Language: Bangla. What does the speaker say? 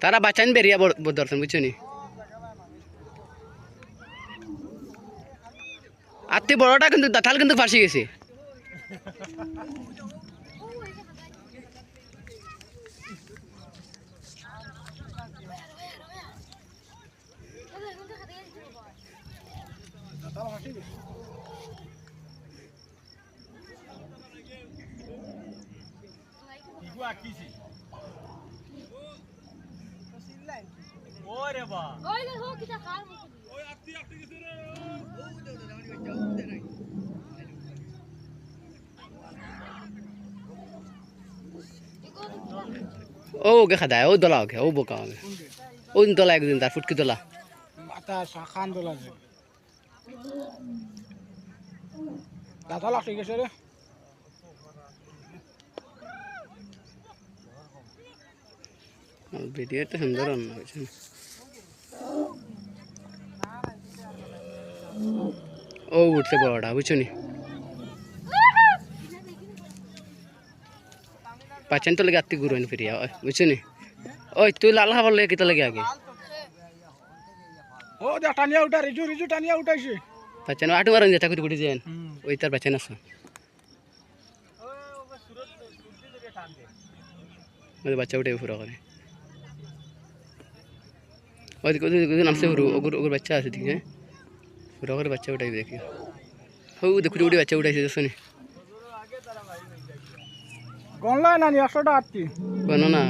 তারা বাঁচান বেরিয়া দর্শন বুঝছো নি আত্মি বড়টা কিন্তু দাঁতাল কিন্তু ফাঁসি গেছে ও ওকে খাদা ও দলা ওকে ও বোকা হবে ও দলা একদিন তার ফুটকি দলা খান দোলা দাদা লাগ ঠিক আছে রে ভিডিও তো সুন্দর রান্না হয়েছে ও উঠছে বড়টা বুঝছো নি পাচ্ছেন তো লেগে আত্মি ঘুরবেন ফিরিয়া বুঝছো নি ওই তুই লাল খাবার লেগে কিতা লাগে আগে ও দা টানিয়া উঠা রিজু রিজু টানিয়া উঠাইছে পাচ্ছেন আটু মারেন যেটা কুটি কুটি যান ওই তার পাচ্ছেন আছে ওই বাচ্চা উঠে ফুরা করে ওই নামছে ওগুর বাচ্চা আছে ঠিক আছে ফুরা করে বাচ্চা উঠাই দেখি ও দেখুটি উঠে বাচ্চা উঠাইছে শুনি গনলা না 100টা আটটি কোনো না